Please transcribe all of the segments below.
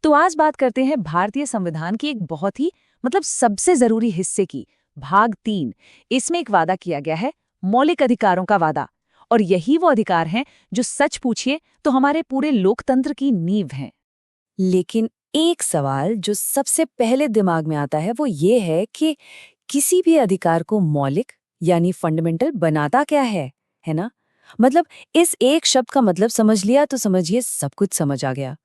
तो आज बात करते हैं भारतीय संविधान की एक बहुत ही सबसे जरूरी हिस्से की, भाग 3। इसमें एक वादा किया गया है, मौलिक अधिकारों का वादा। और यही वो अधिकार हैं जो सच पूछिए तो हमारे पूरे लोकतंत्र की नींव हैं। लेकिन एक सवाल जो सबसे पहले दिमाग में आता है वो ये है कि किसी भी अधिकार को मौलिक यानी फंडामेंटल बनाता क्या है ना? मतलब इस एक शब्द का मतलब समझ लिया तो समझिए सब कुछ समझ आ गया।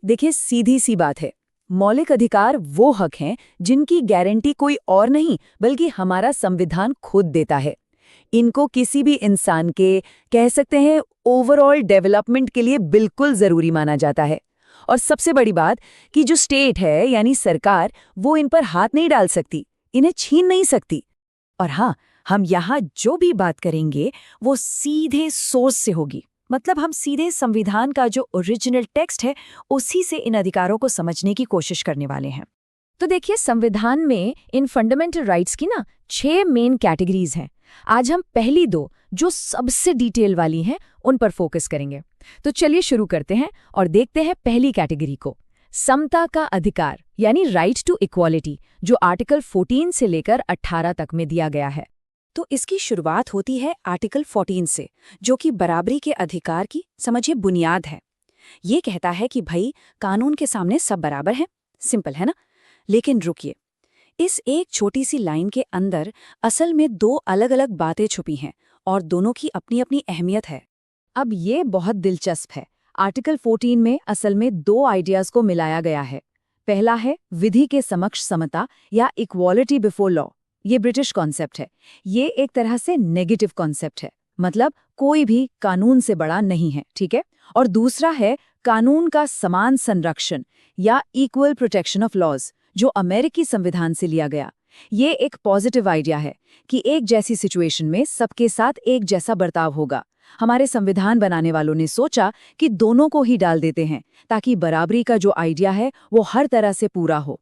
देखिए, सीधी सी बात है, मौलिक अधिकार वो हक हैं जिनकी गारंटी कोई और नहीं बल्कि हमारा संविधान खुद देता है। इनको किसी भी इंसान के, कह सकते हैं, ओवरऑल डेवलपमेंट के लिए बिल्कुल जरूरी माना जाता है। और सबसे बड़ी बात कि जो स्टेट है यानी सरकार, वो इन पर हाथ नहीं डाल सकती, इन्हें छीन नहीं सकती। और हाँ, हम यहाँ जो भी बात करेंगे वो सीधे सोर्स से होगी। मतलब हम सीधे संविधान का जो ओरिजिनल टेक्स्ट है उसी से इन अधिकारों को समझने की कोशिश करने वाले हैं। तो देखिए, संविधान में इन फंडामेंटल राइट्स की 6 मेन कैटेगरीज हैं। आज हम पहली 2 जो सबसे डिटेल वाली हैं उन पर फोकस करेंगे। तो चलिए शुरू करते हैं और देखते हैं पहली कैटेगरी को, समता का अधिकार यानी राइट टू इक्वालिटी, जो आर्टिकल 14 से लेकर 18 तक में दिया गया है। तो इसकी शुरुआत होती है आर्टिकल 14 से, जो कि बराबरी के अधिकार की, समझिए, बुनियाद है। ये कहता है कि भाई, कानून के सामने सब बराबर हैं। सिंपल है ना? लेकिन रुकिए, इस एक छोटी सी लाइन के अंदर असल में 2 अलग-अलग बातें छुपी हैं और दोनों की अपनी अपनी अहमियत है। अब ये बहुत दिलचस्प है। आर्टिकल 14 में असल में 2 आइडियाज को मिलाया गया है। पहला है विधि के समक्ष समता या इक्वालिटी बिफोर लॉ। ये ब्रिटिश कॉन्सेप्ट है। ये एक तरह से नेगेटिव कॉन्सेप्ट है, मतलब कोई भी कानून से बड़ा नहीं है, ठीक है। और दूसरा है कानून का समान संरक्षण या इक्वल प्रोटेक्शन ऑफ लॉज, जो अमेरिकी संविधान से लिया गया। ये एक पॉजिटिव आइडिया है कि एक जैसी सिचुएशन में सबके साथ एक जैसा बर्ताव होगा। हमारे संविधान बनाने वालों ने सोचा कि दोनों को ही डाल देते हैं ताकि बराबरी का जो आइडिया है वो हर तरह से पूरा हो।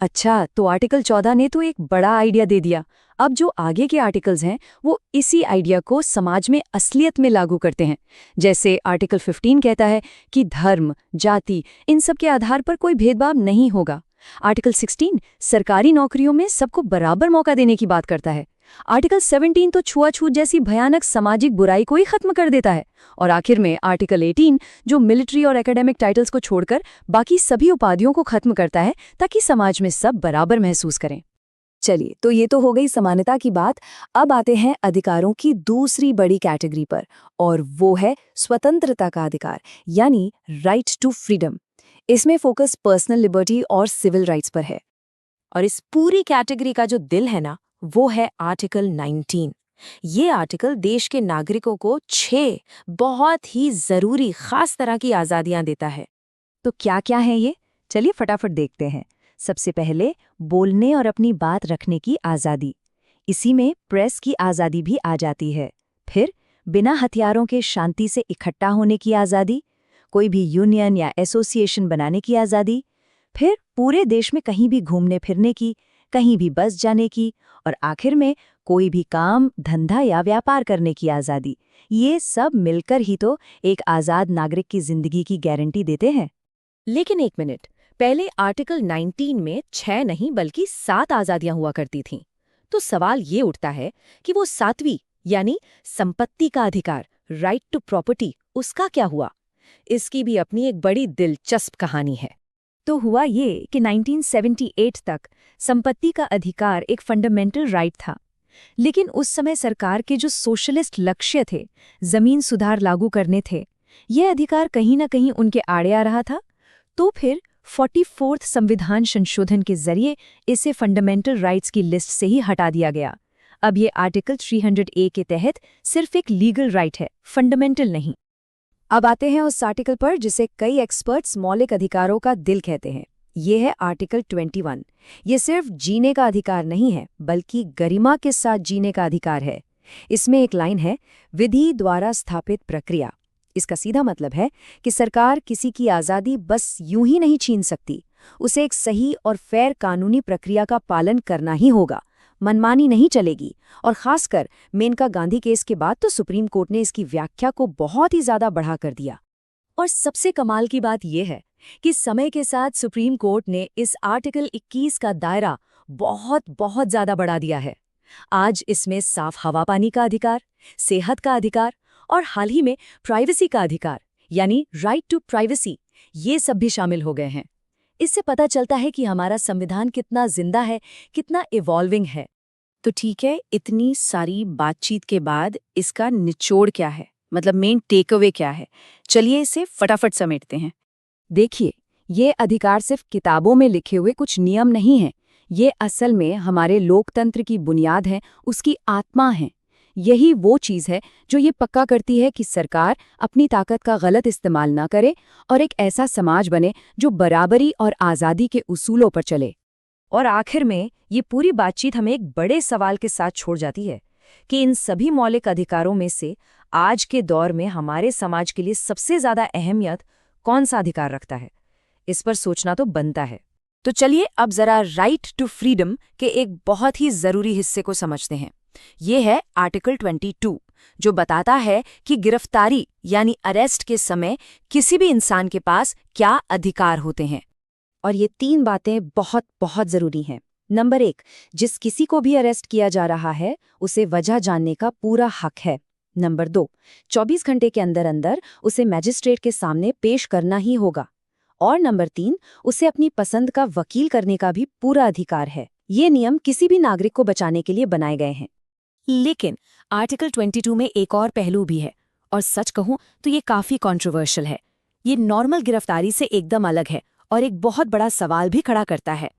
अच्छा, तो आर्टिकल 14 ने तो एक बड़ा आइडिया दे दिया। अब जो आगे के आर्टिकल्स हैं वो इसी आइडिया को समाज में असलियत में लागू करते हैं। जैसे आर्टिकल 15 कहता है कि धर्म, जाति, इन सब के आधार पर कोई भेदभाव नहीं होगा। आर्टिकल 16 सरकारी नौकरियों में सबको बराबर मौका देने की बात करता है। आर्टिकल 17 तो छुआछूत जैसी भयानक सामाजिक बुराई को ही खत्म कर देता है। और आखिर में आर्टिकल 18 जो मिलिट्री और एकेडमिक टाइटल्स को छोड़कर बाकी सभी उपाधियों को खत्म करता है ताकि समाज में सब बराबर महसूस करें। चलिए, तो ये तो हो गई समानता की बात। अब आते हैं अधिकारों की दूसरी बड़ी कैटेगरी पर, और वो है स्वतंत्रता का अधिकार यानी राइट टू फ्रीडम। इसमें फोकस पर्सनल लिबर्टी और सिविल राइट्स पर है। और इस पूरी कैटेगरी का जो दिल है ना, वो है आर्टिकल 19। ये आर्टिकल देश के नागरिकों को 6 बहुत ही जरूरी खास तरह की आजादियां देता है। तो क्या क्या है ये? चलिए फटाफट देखते हैं। सबसे पहले, बोलने और अपनी बात रखने की आजादी। इसी में प्रेस की आजादी भी आ जाती है। फिर बिना हथियारों के शांति से इकट्ठा होने की आजादी, कोई भी यूनियन या एसोसिएशन बनाने की आजादी, फिर पूरे देश में कहीं भी घूमने फिरने की, कहीं भी बस जाने की, और आखिर में कोई भी काम, धंधा या व्यापार करने की आजादी। ये सब मिलकर ही तो एक आजाद नागरिक की जिंदगी की गारंटी देते हैं। लेकिन एक मिनट, पहले आर्टिकल 19 में 6 नहीं बल्कि 7 आजादियां हुआ करती थीं। तो सवाल ये उठता है कि वो 7वीं यानी संपत्ति का अधिकार, राइट टू प्रॉपर्टी, उसका क्या हुआ? इसकी भी अपनी एक बड़ी दिलचस्प कहानी है। तो हुआ ये कि 1978 तक संपत्ति का अधिकार एक फंडामेंटल राइट था। लेकिन उस समय सरकार के जो सोशलिस्ट लक्ष्य थे, जमीन सुधार लागू करने थे, यह अधिकार कहीं न कहीं उनके आड़े आ रहा था। तो फिर 44th संविधान संशोधन के जरिए इसे फंडामेंटल राइट्स की लिस्ट से ही हटा दिया गया। अब ये आर्टिकल 300A के तहत सिर्फ एक लीगल राइट है, फंडामेंटल नहीं। अब आते हैं उस आर्टिकल पर जिसे कई एक्सपर्ट्स मौलिक अधिकारों का दिल कहते हैं। ये है आर्टिकल 21। ये सिर्फ जीने का अधिकार नहीं है बल्कि गरिमा के साथ जीने का अधिकार है। इसमें एक लाइन है, विधि द्वारा स्थापित प्रक्रिया। इसका सीधा मतलब है कि सरकार किसी की आज़ादी बस यूं ही नहीं छीन सकती, उसे एक सही और फेयर कानूनी प्रक्रिया का पालन करना ही होगा, मनमानी नहीं चलेगी। और खासकर मेनका गांधी केस के बाद तो सुप्रीम कोर्ट ने इसकी व्याख्या को बहुत ही ज्यादा बढ़ा कर दिया। और सबसे कमाल की बात यह है कि समय के साथ सुप्रीम कोर्ट ने इस आर्टिकल 21 का दायरा बहुत बहुत ज्यादा बढ़ा दिया है। आज इसमें साफ हवा पानी का अधिकार, सेहत का अधिकार और हाल ही में प्राइवेसी का अधिकार यानी राइट टू प्राइवेसी, ये सब भी शामिल हो गए हैं। इससे पता चलता है कि हमारा संविधान कितना जिंदा है, कितना इवॉल्विंग है। तो ठीक है, इतनी सारी बातचीत के बाद इसका निचोड़ क्या है, मतलब मेन टेक अवे क्या है? चलिए इसे फटाफट समेटते हैं। देखिए, ये अधिकार सिर्फ किताबों में लिखे हुए कुछ नियम नहीं हैं। ये असल में हमारे लोकतंत्र की बुनियाद है, उसकी आत्मा है। यही वो चीज़ है जो ये पक्का करती है कि सरकार अपनी ताकत का गलत इस्तेमाल ना करे और एक ऐसा समाज बने जो बराबरी और आज़ादी के उसूलों पर चले। और आखिर में ये पूरी बातचीत हमें एक बड़े सवाल के साथ छोड़ जाती है कि इन सभी मौलिक अधिकारों में से आज के दौर में हमारे समाज के लिए सबसे ज़्यादा अहमियत कौन सा अधिकार रखता है? इस पर सोचना तो बनता है। तो चलिए अब जरा राइट टू फ्रीडम के एक बहुत ही जरूरी हिस्से को समझते हैं। ये है आर्टिकल 22, जो बताता है कि गिरफ्तारी यानी अरेस्ट के समय किसी भी इंसान के पास क्या अधिकार होते हैं। और ये 3 बातें बहुत बहुत जरूरी हैं। नंबर 1, जिस किसी को भी अरेस्ट किया जा रहा है उसे वजह जानने का पूरा हक है। नंबर 2, 24 घंटे के अंदर अंदर उसे मैजिस्ट्रेट के सामने पेश करना ही होगा। और नंबर 3, उसे अपनी पसंद का वकील करने का भी पूरा अधिकार है। ये नियम किसी भी नागरिक को बचाने के लिए बनाए गए हैं। लेकिन आर्टिकल 22 में एक और पहलू भी है, और सच कहूं तो ये काफी कंट्रोवर्शियल है। ये नॉर्मल गिरफ्तारी से एकदम अलग है और एक बहुत बड़ा सवाल भी खड़ा करता है।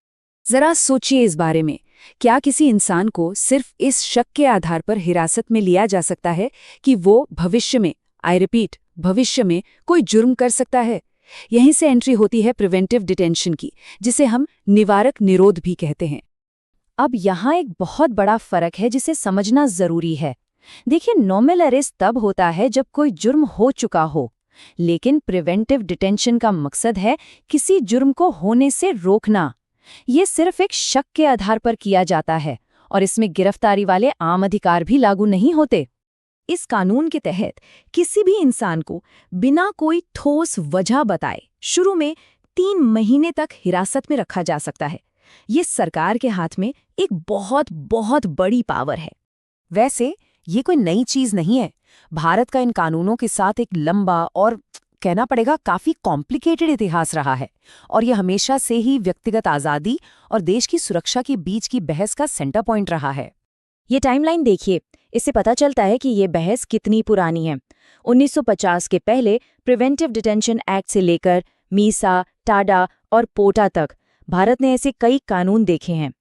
जरा सोचिए इस बारे में, क्या किसी इंसान को सिर्फ इस शक के आधार पर हिरासत में लिया जा सकता है कि वो भविष्य में, आई रिपीट, भविष्य में कोई जुर्म कर सकता है? यहीं से एंट्री होती है प्रिवेंटिव डिटेंशन की, जिसे हम निवारक निरोध भी कहते हैं। अब यहाँ एक बहुत बड़ा फर्क है जिसे समझना जरूरी है। देखिए, नॉर्मल अरेस्ट तब होता है जब कोई जुर्म हो चुका हो, लेकिन प्रिवेंटिव डिटेंशन का मकसद है किसी जुर्म को होने से रोकना। ये सिर्फ एक शक के आधार पर किया जाता है और इसमें गिरफ्तारी वाले आम अधिकार भी लागू नहीं होते। इस कानून के तहत किसी भी इंसान को बिना कोई ठोस वजह बताए शुरू में 3 महीने तक हिरासत में रखा जा सकता है। ये सरकार के हाथ में एक बहुत बहुत बड़ी पावर है। वैसे ये कोई नई चीज नहीं है। भारत का इन कानूनों के साथ एक लंबा और कहना पड़ेगा काफी कॉम्प्लिकेटेड इतिहास रहा है, और ये हमेशा से ही व्यक्तिगत आज़ादी और देश की सुरक्षा के बीच की बहस का सेंटर पॉइंट रहा है। ये टाइमलाइन देखिए, इससे पता चलता है कि ये बहस कितनी पुरानी है। 1950 के पहले प्रिवेंटिव डिटेंशन एक्ट से लेकर मीसा, टाडा और पोटा तक भारत ने ऐसे कई कानून देखे हैं।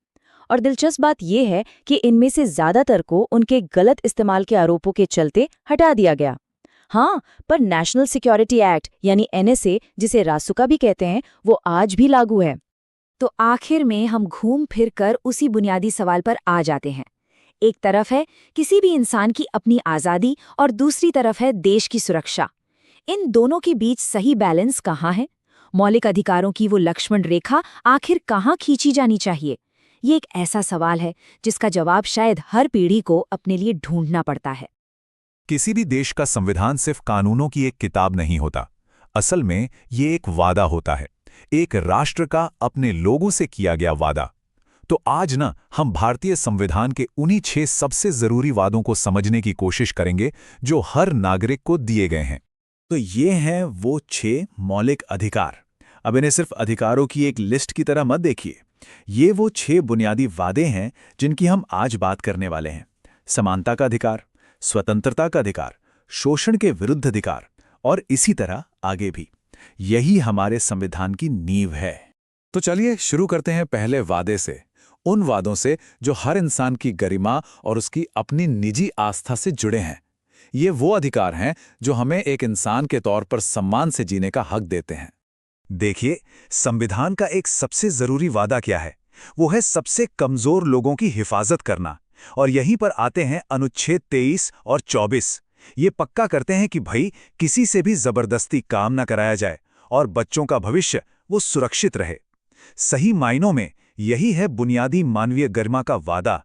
और दिलचस्प बात यह है कि इनमें से ज्यादातर को उनके गलत इस्तेमाल के आरोपों के चलते हटा दिया गया। हाँ, पर नेशनल सिक्योरिटी एक्ट यानी NSA, जिसे रासुका भी कहते हैं, वो आज भी लागू है। तो आखिर में हम घूम फिर कर उसी बुनियादी सवाल पर आ जाते हैं। एक तरफ है किसी भी इंसान की अपनी आज़ादी और दूसरी तरफ है देश की सुरक्षा। इन दोनों के बीच सही बैलेंस कहाँ है? मौलिक अधिकारों की वो लक्ष्मण रेखा आखिर कहाँ खींची जानी चाहिए? ये एक ऐसा सवाल है जिसका जवाब शायद हर पीढ़ी को अपने लिए ढूंढना पड़ता है। किसी भी देश का संविधान सिर्फ कानूनों की एक किताब नहीं होता। असल में ये एक वादा होता है, एक राष्ट्र का अपने लोगों से किया गया वादा। तो आज हम भारतीय संविधान के उन्हीं 6 सबसे जरूरी वादों को समझने की कोशिश करेंगे जो हर नागरिक को दिए गए हैं। तो ये हैं वो 6 मौलिक अधिकार। अब इन्हें सिर्फ अधिकारों की एक लिस्ट की तरह मत देखिए। ये वो 6 बुनियादी वादे हैं जिनकी हम आज बात करने वाले हैं। समानता का अधिकार, स्वतंत्रता का अधिकार, शोषण के विरुद्ध अधिकार और इसी तरह आगे भी। यही हमारे संविधान की नींव है। तो चलिए शुरू करते हैं पहले वादे से, उन वादों से जो हर इंसान की गरिमा और उसकी अपनी निजी आस्था से जुड़े हैं। ये वो अधिकार हैं जो हमें एक इंसान के तौर पर सम्मान से जीने का हक देते हैं। देखिए, संविधान का एक सबसे जरूरी वादा क्या है? वो है सबसे कमजोर लोगों की हिफाजत करना। और यहीं पर आते हैं अनुच्छेद 23 और 24। ये पक्का करते हैं कि भाई किसी से भी जबरदस्ती काम न कराया जाए और बच्चों का भविष्य वो सुरक्षित रहे। सही मायनों में यही है बुनियादी मानवीय गरिमा का वादा।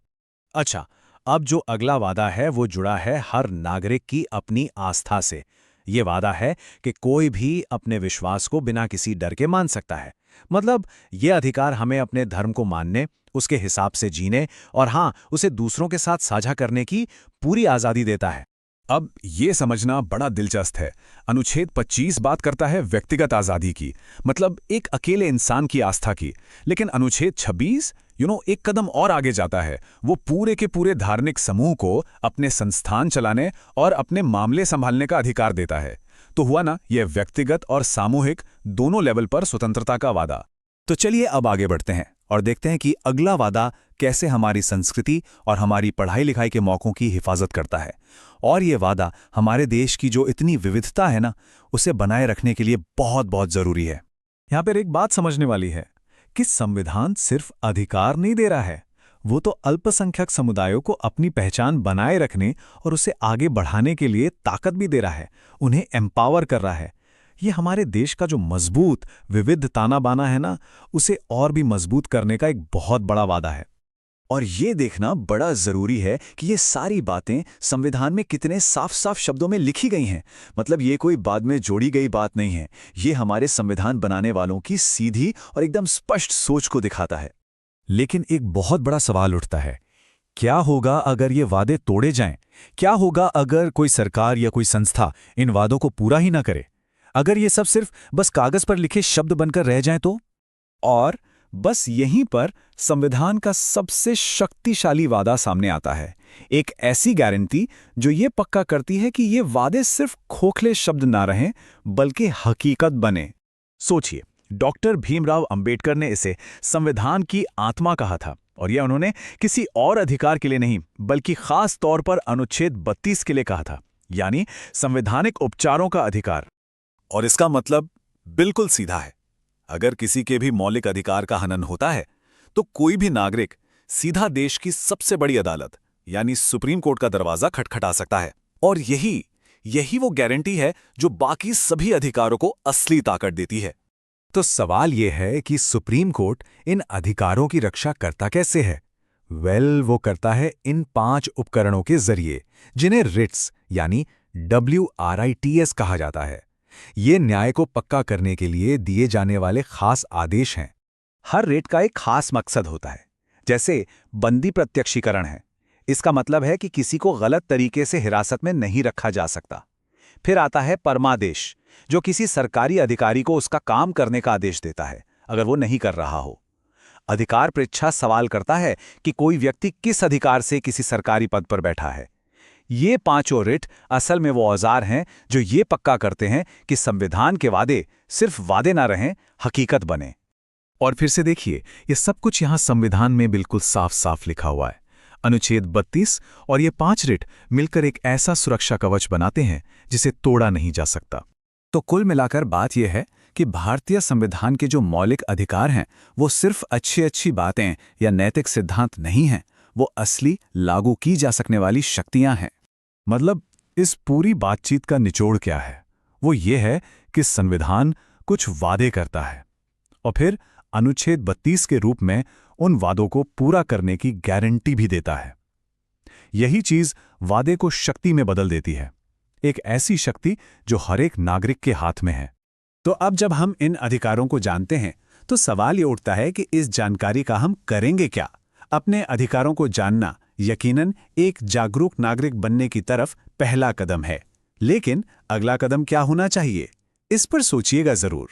अच्छा, अब जो अगला वादा है वो जुड़ा है हर नागरिक की अपनी आस्था से, ये वादा है कि कोई भी अपने विश्वास को बिना किसी डर के मान सकता है। मतलब ये अधिकार हमें अपने धर्म को मानने, उसके हिसाब से जीने और हाँ, उसे दूसरों के साथ साझा करने की पूरी आज़ादी देता है। अब ये समझना बड़ा दिलचस्प है। अनुच्छेद 25 बात करता है व्यक्तिगत आज़ादी की, मतलब एक अकेले इंसान की आस्था की। लेकिन अनुच्छेद 26 एक कदम और आगे जाता है। वो पूरे के पूरे धार्मिक समूह को अपने संस्थान चलाने और अपने मामले संभालने का अधिकार देता है। तो हुआ ना, यह व्यक्तिगत और सामूहिक दोनों लेवल पर स्वतंत्रता का वादा। तो चलिए अब आगे बढ़ते हैं और देखते हैं कि अगला वादा कैसे हमारी संस्कृति और हमारी पढ़ाई लिखाई के मौकों की हिफाजत करता है। और ये वादा हमारे देश की जो इतनी विविधता है ना, उसे बनाए रखने के लिए बहुत बहुत ज़रूरी है। यहाँ पर एक बात समझने वाली है कि संविधान सिर्फ अधिकार नहीं दे रहा है, वो तो अल्पसंख्यक समुदायों को अपनी पहचान बनाए रखने और उसे आगे बढ़ाने के लिए ताकत भी दे रहा है, उन्हें एम्पावर कर रहा है। ये हमारे देश का जो मजबूत विविध ताना बाना है ना, उसे और भी मजबूत करने का एक बहुत बड़ा वादा है। और ये देखना बड़ा ज़रूरी है कि ये सारी बातें संविधान में कितने साफ साफ शब्दों में लिखी गई हैं। मतलब ये कोई बाद में जोड़ी गई बात नहीं है, ये हमारे संविधान बनाने वालों की सीधी और एकदम स्पष्ट सोच को दिखाता है। लेकिन एक बहुत बड़ा सवाल उठता है, क्या होगा अगर ये वादे तोड़े जाएं? क्या होगा अगर कोई सरकार या कोई संस्था इन वादों को पूरा ही ना करे? अगर ये सब सिर्फ बस कागज पर लिखे शब्द बनकर रह जाएं तो? और बस यहीं पर संविधान का सबसे शक्तिशाली वादा सामने आता है, एक ऐसी गारंटी जो ये पक्का करती है कि ये वादे सिर्फ खोखले शब्द ना रहें बल्कि हकीकत बने। सोचिए, डॉक्टर भीमराव अंबेडकर ने इसे संविधान की आत्मा कहा था, और यह उन्होंने किसी और अधिकार के लिए नहीं बल्कि खास तौर पर अनुच्छेद 32 के लिए कहा था, यानी संवैधानिक उपचारों का अधिकार। और इसका मतलब बिल्कुल सीधा है, अगर किसी के भी मौलिक अधिकार का हनन होता है तो कोई भी नागरिक सीधा देश की सबसे बड़ी अदालत यानी सुप्रीम कोर्ट का दरवाजा खटखटा सकता है। और यही वो गारंटी है जो बाकी सभी अधिकारों को असली ताकत देती है। तो सवाल यह है कि सुप्रीम कोर्ट इन अधिकारों की रक्षा करता कैसे है? वो करता है इन 5 उपकरणों के जरिए, जिन्हें रिट्स यानी WRITS कहा जाता है। ये न्याय को पक्का करने के लिए दिए जाने वाले खास आदेश हैं। हर रिट का एक खास मकसद होता है, जैसे बंदी प्रत्यक्षीकरण है। इसका मतलब है कि किसी को गलत तरीके से हिरासत में नहीं रखा जा सकता। फिर आता है परमादेश, जो किसी सरकारी अधिकारी को उसका काम करने का आदेश देता है अगर वो नहीं कर रहा हो। अधिकार परीक्षा सवाल करता है कि कोई व्यक्ति किस अधिकार से किसी सरकारी पद पर बैठा है। ये 5 रिट असल में वो औजार हैं जो ये पक्का करते हैं कि संविधान के वादे सिर्फ वादे ना रहें, हकीकत बने। और फिर से देखिए, ये सब कुछ यहाँ संविधान में बिल्कुल साफ साफ लिखा हुआ है। अनुच्छेद 32 और ये 5 रिट मिलकर एक ऐसा सुरक्षा कवच बनाते हैं जिसे तोड़ा नहीं जा सकता। तो कुल मिलाकर बात यह है कि भारतीय संविधान के जो मौलिक अधिकार हैं वो सिर्फ अच्छी बातें या नैतिक सिद्धांत नहीं हैं, वो असली लागू की जा सकने वाली शक्तियां हैं। मतलब इस पूरी बातचीत का निचोड़ क्या है? वो ये है कि संविधान कुछ वादे करता है और फिर अनुच्छेद 32 के रूप में उन वादों को पूरा करने की गारंटी भी देता है। यही चीज वादे को शक्ति में बदल देती है, एक ऐसी शक्ति जो हर एक नागरिक के हाथ में है। तो अब जब हम इन अधिकारों को जानते हैं तो सवाल ये उठता है कि इस जानकारी का हम करेंगे क्या? अपने अधिकारों को जानना यकीनन एक जागरूक नागरिक बनने की तरफ पहला कदम है, लेकिन अगला कदम क्या होना चाहिए? इस पर सोचिएगा जरूर।